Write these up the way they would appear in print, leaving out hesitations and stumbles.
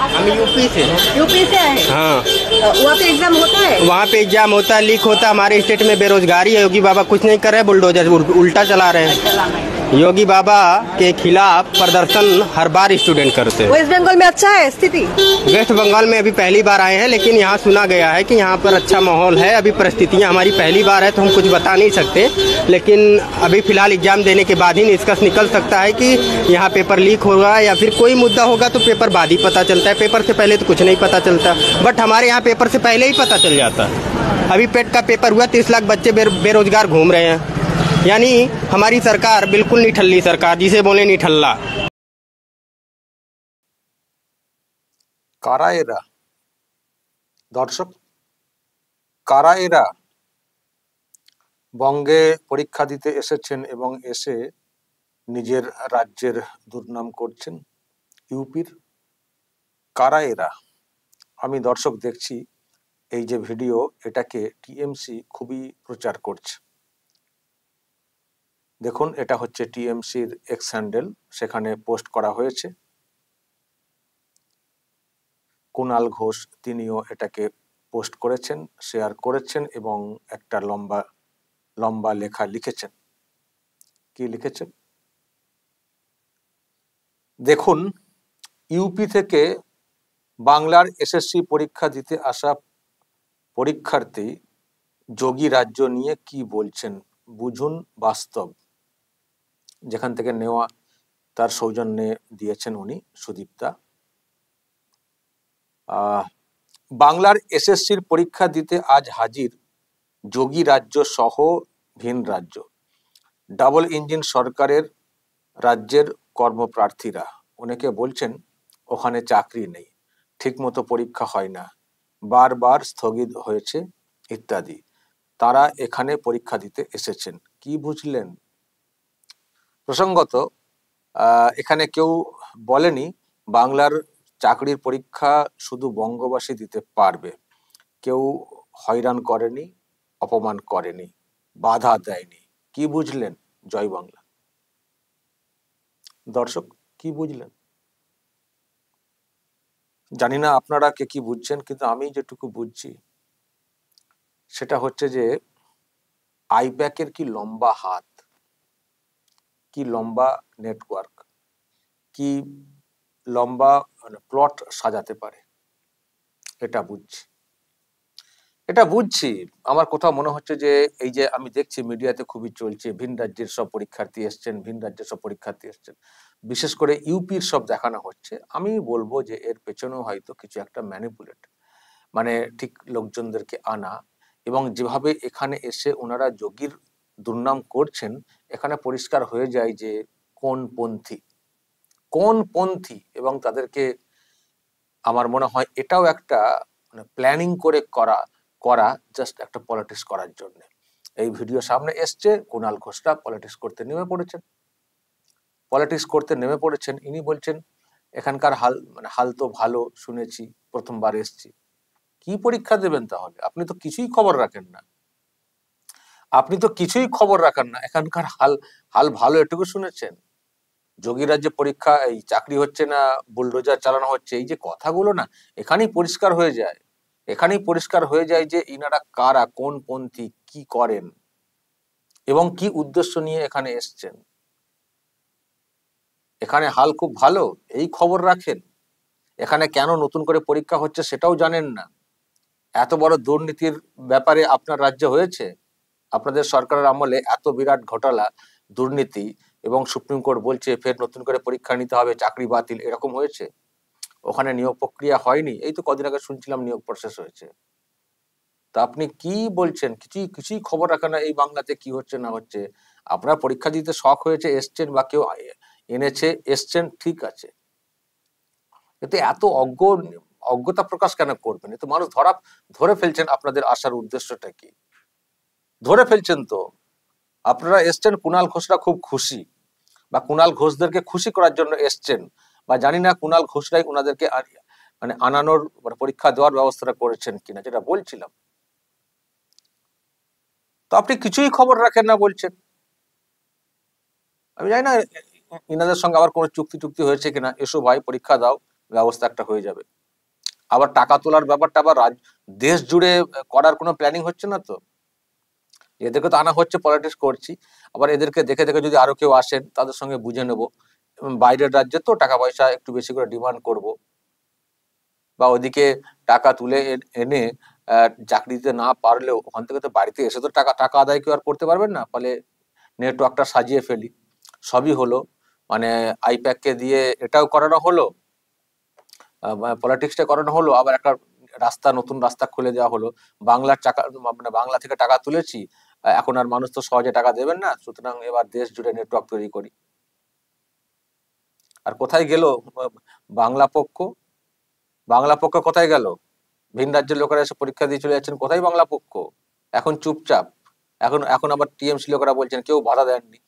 हम यूपी से। यूपी से आए? हाँ। वहाँ पे एग्जाम होता है? वहाँ पे एग्जाम होता है, लीक होता है। हमारे स्टेट में बेरोजगारी है, योगी बाबा कुछ नहीं कर रहे, बुलडोजर उल्टा चला रहे हैं। योगी बाबा के खिलाफ प्रदर्शन हर बार स्टूडेंट करते हैं। वेस्ट बंगाल में अच्छा है स्थिति? वेस्ट बंगाल में अभी पहली बार आए हैं, लेकिन यहाँ सुना गया है कि यहाँ पर अच्छा माहौल है। अभी परिस्थितियाँ हमारी पहली बार है तो हम कुछ बता नहीं सकते, लेकिन अभी फिलहाल एग्जाम देने के बाद ही निष्कर्ष निकल सकता है कि यहाँ पेपर लीक होगा या फिर कोई मुद्दा होगा तो पेपर बाद ही पता चलता है। पेपर से पहले तो कुछ नहीं पता चलता, बट हमारे यहाँ पेपर से पहले ही पता चल जाता है। अभी पेट का पेपर हुआ, 30 लाख बच्चे बेरोजगार घूम रहे हैं। यानी हमारी सरकार बिल्कुल निठल्ली सरकार, जिसे बोले निठल्ला। কারা এরা দর্শক? কারা এরা বঙ্গে পরীক্ষা দিতে এসেছেন এবং এসে নিজের রাজ্যের দুর্নাম করছেন? ইউপির কারা এরা? আমি দর্শক দেখছি এই যে ভিডিও, এটাকে টিএমসি খুবই প্রচার করছে। দেখুন, এটা হচ্ছে টিএমসির এক্স হ্যান্ডেল, সেখানে পোস্ট করা হয়েছে। কুণাল ঘোষ তিনিও এটাকে পোস্ট করেছেন, শেয়ার করেছেন এবং একটা লম্বা লম্বা লেখা লিখেছেন। কি লিখেছেন দেখুন। ইউপি থেকে বাংলার এসএসসি পরীক্ষা দিতে আসা পরীক্ষার্থী যোগী রাজ্য নিয়ে কি বলছেন বুঝুন বাস্তব। যেখান থেকে নেওয়া, তার সৌজন্যে দিয়েছেন উনি, সুদীপ্তা। বাংলার এসএসসির পরীক্ষা দিতে আজ হাজির যোগী রাজ্য সহ ভিন রাজ্য, ডাবল ইঞ্জিন সরকারের রাজ্যের কর্মপ্রার্থীরা। অনেকে বলছেন ওখানে চাকরি নেই, ঠিকমতো পরীক্ষা হয় না, বারবার স্থগিত হয়েছে ইত্যাদি। তারা এখানে পরীক্ষা দিতে এসেছেন। কি বুঝলেন? প্রসঙ্গত এখানে কেউ বলেনি বাংলার চাকরির পরীক্ষা শুধু বঙ্গবাসী দিতে পারবে। কেউ হয়রান করেনি, অপমান করেনি, বাধা দেয়নি। কি বুঝলেন? জয় বাংলা। দর্শক, কি বুঝলেন? জানি না আপনারা কে কি বুঝছেন, কিন্তু আমি যেটুকু বুঝছি সেটা হচ্ছে যে আইপ্যাকের কি লম্বা হাত, কি লম্বা নেটওয়ার্ক, কি লম্বা প্লট সাজাতে পারে, এটা বুঝছি। আমার কোথাও মনে হচ্ছে যে এই যে আমি দেখছি মিডিয়াতে খুবই চলছে, ভিন রাজ্যের সব পরীক্ষার্থী এসছেন, বিশেষ করে ইউপির সব দেখানো হচ্ছে। আমি বলবো যে এর পেছনেও হয়তো কিছু একটা ম্যানিপুলেট, মানে ঠিক লোকজনদেরকে আনা, এবং যেভাবে এখানে এসে ওনারা যোগীর দুর্নাম করছেন, এখানে পরিষ্কার হয়ে যায় যে কোন পন্থী, এবং তাদেরকে আমার মনে হয় এটাও একটা প্ল্যানিং করে করা জাস্ট একটা পলিটিক্স করার জন্য। এই ভিডিও সামনে এসছে, কুণাল ঘোষরা পলিটিক্স করতে নেমে পড়েছেন। ইনি বলছেন এখানকার হাল তো ভালো, শুনেছি, প্রথমবার এসছি। কি পরীক্ষা দেবেন তাহলে? আপনি তো কিছুই খবর রাখেন না। এখানকার হাল ভালো এটুকু শুনেছেন? যোগী রাজ্যে পরীক্ষা, এই চাকরি হচ্ছে না, বুলডোজার চালানো হচ্ছে, এই যে কথাগুলো না, এখানেই পরিষ্কার হয়ে যায় যে ইনারা কারা, কোন পন্থী, কি করেন এবং কি উদ্দেশ্য নিয়ে এখানে এসছেন। এখানে হাল খুব ভালো, এই খবর রাখেন। এখানে কেন নতুন করে পরীক্ষা হচ্ছে সেটাও জানেন না। এত বড় দুর্নীতির ব্যাপারে আপনার রাজ্য হয়েছে, আপনাদের সরকারের আমলে এত বিরাট ঘোটালা, দুর্নীতি, এবং সুপ্রিম কোর্ট বলছে ফের নতুন করে পরীক্ষা নিতে হবে, চাকরি বাতিল, এরকম হয়েছে। ওখানে নিয়োগ প্রক্রিয়া হয়নি, এই তো কদিন আগে শুনছিলাম নিয়োগ প্রসেস হয়েছে। তা আপনি কি বলছেন? কিছুই খবর রাখেন না এই বাংলাতে কি হচ্ছে না হচ্ছে। আপনার পরীক্ষা দিতে শখ হয়েছে, এসছেন, বা কেউ এনেছে, এসছেন, ঠিক আছে, কিন্তু এত অজ্ঞতা প্রকাশ কেন করবেন? এ তো মানুষ ধরে ফেলছেন আপনাদের আসার উদ্দেশ্যটা কি, ধরে ফেলছেন। তো আপনারা এসছেন, কুণাল ঘোষরা খুব খুশি, বা কুণাল ঘোষদেরকে খুশি করার জন্য এসছেন, বা জানি না কুণাল ঘোষরাই ওনাদেরকে আনানোর পরীক্ষা দেওয়ার ব্যবস্থাটা করেছেন কিনা, যেটা বলছিলাম। তো আপনি কিছুই খবর রাখেন না বলছেন। আমি জানি না ইনাদের সঙ্গে আবার কোনো চুক্তি হয়েছে কিনা, এসো ভাই পরীক্ষা দাও, ব্যবস্থা একটা হয়ে যাবে। আবার টাকা তোলার ব্যাপারটা আবার দেশ জুড়ে করার কোনো প্ল্যানিং হচ্ছে না তো। এদেরকে তো আনা হচ্ছে, পলিটিক্স করছি, আবার এদেরকে দেখে দেখে যদি আরো কেউ আসেন তাদের সঙ্গে বুঝে নেব। বাইরের রাজ্যে তো টাকা পয়সা একটু বেশি করে ডিমান্ড করব, বা ওইদিকে টাকা তুলে এনে চাকরি দিতে না পারলেও ওখান থেকে তো বাড়িতে এসে তো টাকা টাকা আদায় কেউ আর করতে পারবেন না। ফলে নেটওয়ার্কটা সাজিয়ে ফেলি, সবই হলো। মানে আইপ্যাককে দিয়ে এটাও করানো হলো, পলিটিক্সটা করানো হলো, আবার একটা নতুন রাস্তা খুলে দেওয়া হলো। বাংলার টাকা, মানে বাংলা থেকে টাকা তুলেছি, এখন আর মানুষ তো সহজে টাকা দেবেন না, সুতরাং এবার দেশ জুড়ে নেটওয়ার্ক তৈরি করি। আর কোথায় গেল বাংলা পক্ষ? বাংলা পক্ষ কোথায় গেল? ভিন রাজ্যের লোকেরা এসে পরীক্ষা দিয়ে চলে যাচ্ছেন, কোথায় বাংলা পক্ষ? এখন চুপচাপ। এখন এখন আবার টিএমসি লোকেরা বলছেন কেউ বাধা দেননি।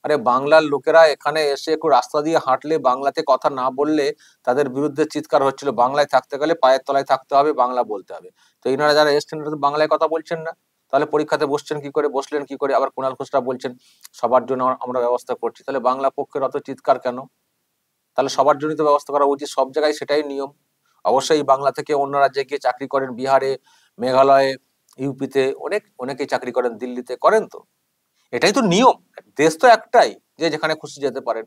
আরে বাংলার লোকেরা এখানে এসে একটু রাস্তা দিয়ে হাঁটলে, বাংলাতে কথা না বললে তাদের বিরুদ্ধে চিৎকার হচ্ছিল, বাংলায় থাকতে গেলে পায়ের তলায় থাকতে হবে, বাংলা বলতে হবে। তো এনারা যারা এসছেন তো বাংলায় কথা বলছেন না, তাহলে পরীক্ষাতে বসছেন কি করে, বসলেন কি করে? আবার কুণাল ঘোষরা বলছেন সবার জন্য আমরা ব্যবস্থা করছি, তাহলে বাংলা পক্ষের অত চিৎকার কেন? তাহলে সবার জন্য তো ব্যবস্থা করা উচিত, সব জায়গায় সেটাই নিয়ম। অবশ্যই বাংলা থেকে অন্য রাজ্যে গিয়ে চাকরি করেন, বিহারে, মেঘালয়ে, ইউপিতে অনেকেই চাকরি করেন, দিল্লিতে করেন, তো এটাই তো নিয়ম। দেশ তো একটাই, যে যেখানে খুশি যেতে পারেন,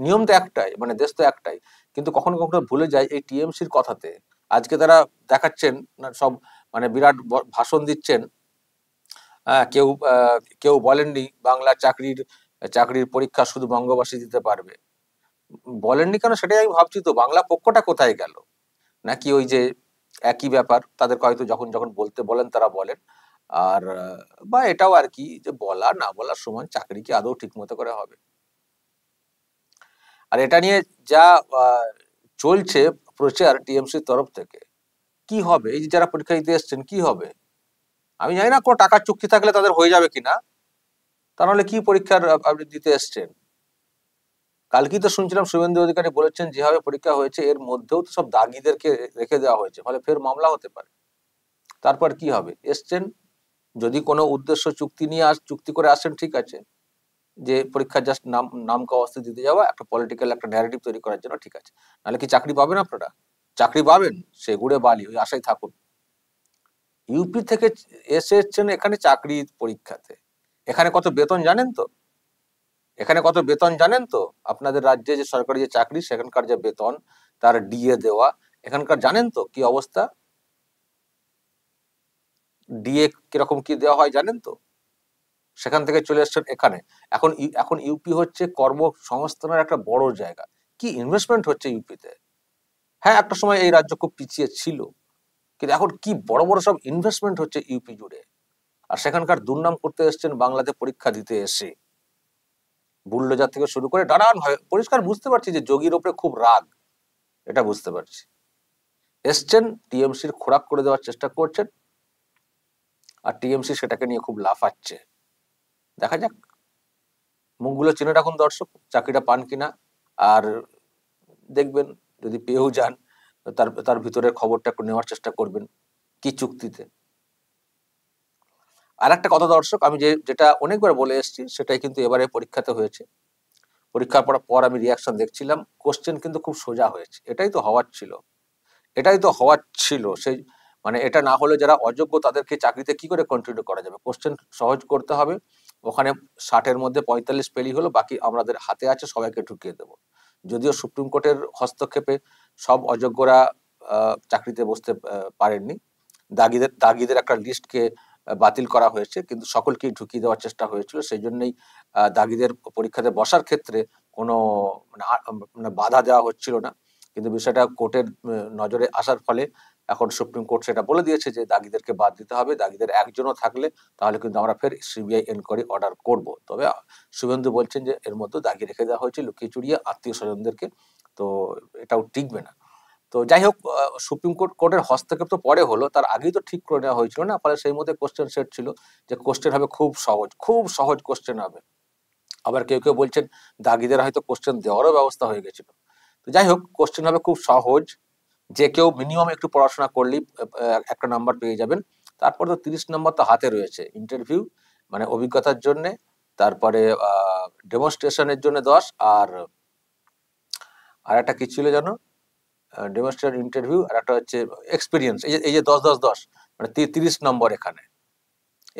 নিয়ম তো একটাই, মানে দেশ তো একটাই। কিন্তু কখনো কখনো ভুলে যায় এই টিএমসির কথাতে। আজকে তারা দেখাচ্ছেন না সব, মানে বিরাট ভাষণ দিচ্ছেন। কেউ কেউ বলেননি বাংলা চাকরির পরীক্ষা শুধু বঙ্গবাসী দিতে পারবে। বলেননি কেন সেটাই আমি ভাবছি, তো বাংলা পক্ষটা কোথায় গেল? নাকি ওই যে একই ব্যাপার, তাদেরকে হয়তো যখন যখন বলতে বলেন তারা বলেন। আর বা এটাও আর কি, যে বলা না বলার সময় চাকরি কি আদৌ ঠিক মতো করে হবে? আর এটা নিয়ে যা চলছে প্রচার টিএমসির তরফ থেকে, কি হবে? এই যে যারা পরীক্ষা দিতে এসছেন, কি হবে? আমি জানি না কোনো টাকার চুক্তি থাকলে তাদের হয়ে যাবে কিনা, তা নাহলে কি পরীক্ষার আপনি দিতে এসছেন? কালকেই তো শুনছিলাম শুভেন্দু অধিকারী বলেছেন যেভাবে পরীক্ষা হয়েছে এর মধ্যেও তো সব দাগিদেরকে রেখে দেওয়া হয়েছে, ফলে ফের মামলা হতে পারে। তারপর কি হবে? এসছেন, যদি কোনো উদ্দেশ্য চুক্তি করে আসেন, ঠিক আছে, যে পরীক্ষা জাস্ট নাম কাওয়াস্তে দিতে যাওয়া, একটা পলিটিক্যাল একটা ন্যারেটিভ তৈরি করার জন্য, ঠিক আছে। নাহলে কি চাকরি পাবেন আপনারা? চাকরি পাবেন সে গুড়ে বালি, ওই আশায় থাকুন। ইউপি থেকে এসেছেন এখানে চাকরি পরীক্ষাতে, এখানে কত বেতন জানেন তো? এখানে কত বেতন জানেন তো? আপনাদের রাজ্যে যে সরকারি যে চাকরি, সেখানকার যে বেতন, তার ডিএ দেওয়া, এখানকার জানেন তো কি অবস্থা? ডিএ কিরকম কি দেওয়া হয় জানেন তো? সেখান থেকে চলে এসছেন এখানে। এখন ইউপি হচ্ছে কর্মসংস্থানের একটা বড় জায়গা। কি ইনভেস্টমেন্ট হচ্ছে ইউপিতে! হ্যাঁ, একটা সময় এই রাজ্য খুব পিছিয়ে ছিল, কিন্তু এখন কি বড় বড় সব ইনভেস্টমেন্ট হচ্ছে ইউপি জুড়ে। আর সেখানকার দুর্নাম করতে এসছেন বাংলাতে পরীক্ষা দিতে এসে। বুল্ডোজার থেকে শুরু করে নানান ভাবে পরিষ্কার বুঝতে পারছি যে যোগীর ওপরে খুব রাগ, এটা বুঝতে পারছি। এসছেন, টিএমসির খোরাক করে দেওয়ার চেষ্টা করছেন, আর টিএমসি সেটাকে নিয়ে খুব লাফাচ্ছে। দেখা যাক, মুখগুলো চিনে রাখুন দর্শক, চাকরিটা পান কিনা। আর দেখবেন যদি পেয়েও যান, তার তার ভিতরের খবরটা একটু নেওয়ার চেষ্টা করবেন, কি চুক্তিতে। আর একটা কথা দর্শক, আমি যেটা অনেকবার বলে এসেছি, সেটাই কিন্তু এবারে পরীক্ষাতে হয়েছে। পরীক্ষার পর আমি রিয়াকশন দেখছিলাম, কোশ্চেন কিন্তু খুব সোজা হয়েছে। এটাই তো হওয়ার ছিল। সেই মানে এটা না হলে যারা অযোগ্য তাদেরকে চাকরিতে কি করে কন্টিনিউ করা যাবে? কোশ্চেন সহজ করতে হবে। ওখানে 60-এর মধ্যে 45 পেলেই হলো, বাকি আমাদের হাতে আছে, সবাইকে ঢুকিয়ে দেবো। যদিও সুপ্রিম কোর্টের হস্তক্ষেপে সব অযোগ্যরা চাকরিতে বসতে পারেননি, দাগিদের একটা লিস্টকে বাতিল করা হয়েছে, কিন্তু সকলকেই ঢুকিয়ে দেওয়ার চেষ্টা হয়েছিল। সেই জন্যই দাগিদের পরীক্ষাতে বসার ক্ষেত্রে কোনো মানে বাধা দেওয়া হচ্ছিল না। কিন্তু বিষয়টা কোর্টের নজরে আসার ফলে এখন সুপ্রিম কোর্ট সেটা বলে দিয়েছে যে দাগিদেরকে বাদ দিতে হবে। দাগিদের একজনও থাকলে তাহলে কিন্তু আমরা ফের সিবিআই এনকোয়ারি অর্ডার করব। তবে শুভেন্দু বলছেন যে এর মধ্যে দাগি রেখে দেওয়া হয়েছে লুকিয়ে চুরিয়ে আত্মীয় স্বজনদেরকে, তো এটাও টিকবে না। তো যাই হোক, সুপ্রিম কোর্টের হস্তক্ষেপ তো পরে হলো, তার আগেই তো ঠিক করে নেওয়া হয়েছিল না। ফলে সেই মধ্যে কোশ্চেন সেট ছিল যে কোশ্চেন হবে খুব সহজ কোশ্চেন হবে। আবার কেউ কেউ বলছেন দাগিদের হয়তো কোশ্চেন দেওয়ারও ব্যবস্থা হয়ে গেছিল। তো যাই হোক, কোশ্চেন হবে খুব সহজ, যে কেউ মিনিমাম একটু পড়াশোনা করলেই একটা নাম্বার পেয়ে যাবেন। তারপর তো 30 নম্বর তো হাতে রয়েছে, ইন্টারভিউ মানে অভিজ্ঞতার জন্য, তারপরে ডেমনস্ট্রেশনের জন্য 10, আর একটা কি ছিল জানো, ডেমনস্ট্রেট ইন্টারভিউ, আর একটা হচ্ছে এক্সপিরিয়েন্স। এই যে 10-10-10 মানে 30 নম্বর এখানে,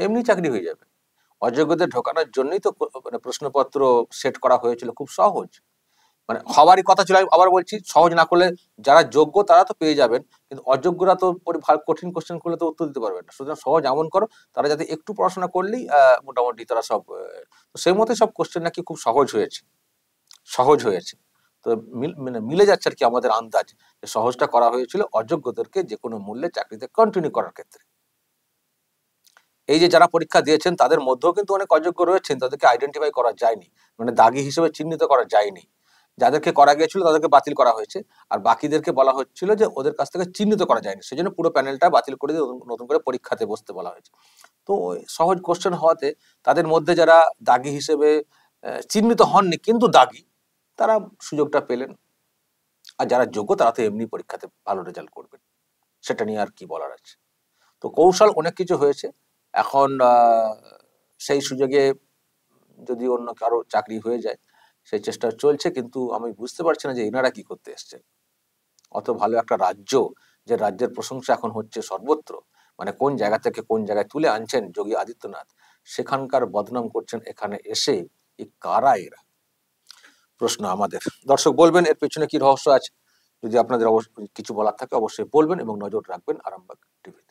এমনি চাকরি হয়ে যাবে। অযোগ্যদের ঢোকানোর জন্যই তো মানে প্রশ্নপত্র সেট করা হয়েছিল, খুব সহজ। মানে হওয়ারই কথা ছিল। আমি আবার বলছি, সহজ না করলে যারা যোগ্য তারা তো পেয়ে যাবেন, কিন্তু অযোগ্যরা তো কঠিন কোশ্চেন করলে তো উত্তর দিতে পারবেন না। সুতরাং সহজ এমন করো তারা যাতে একটু পড়াশোনা করলেই মোটামুটি তারা সব তো সেই মতে সব কোশ্চেন নাকি খুব সহজ হয়েছে, সহজ হয়েছে। তো মানে মিলে যাচ্ছে আর কি আমাদের আন্দাজ, যে সহজটা করা হয়েছিল অযোগ্যদেরকে যে কোনো মূল্যে চাকরিতে কন্টিনিউ করার ক্ষেত্রে। এই যে যারা পরীক্ষা দিয়েছেন তাদের মধ্যেও কিন্তু অনেক অযোগ্য রয়েছেন, তাদেরকে আইডেন্টিফাই করা যায়নি, মানে দাগি হিসেবে চিহ্নিত করা যায়নি। যাদেরকে করা গিয়েছিল তাদেরকে বাতিল করা হয়েছে, আর বাকিদেরকে বলা হচ্ছিল যে ওদের কাছ থেকে চিহ্নিত করা যায়নি, সেজন্য পুরো প্যানেলটা বাতিল করে দিয়ে নতুন করে পরীক্ষাতে বসতে বলা হয়েছে। তো ওই সহজ কোশ্চেন হওয়াতে তাদের মধ্যে যারা দাগি হিসেবে চিহ্নিত হননি কিন্তু দাগি, তারা সুযোগটা পেলেন। আর যারা যোগ্য তারা তো এমনি পরীক্ষাতে ভালো রেজাল্ট করবেন, সেটা নিয়ে আর কি বলার আছে। তো কৌশল অনেক কিছু হয়েছে। এখন সেই সুযোগে যদি অন্য কারো চাকরি হয়ে যায় সেই চেষ্টা চলছে, কিন্তু আমি বুঝতে পারছি না যে এনারা কি করতে এসছেন। অত ভালো একটা রাজ্য, যে রাজ্যের প্রশংসা এখন হচ্ছে সর্বত্র, মানে কোন জায়গা থেকে কোন জায়গায় তুলে আনছেন যোগী আদিত্যনাথ, সেখানকার বদনাম করছেন এখানে এসে। এই কারা এরা, প্রশ্ন আমাদের। দর্শক বলবেন এর পেছনে কি রহস্য আছে। যদি আপনাদের কিছু বলার থাকে অবশ্যই বলবেন এবং নজর রাখবেন আরামবাগ টিভিতে।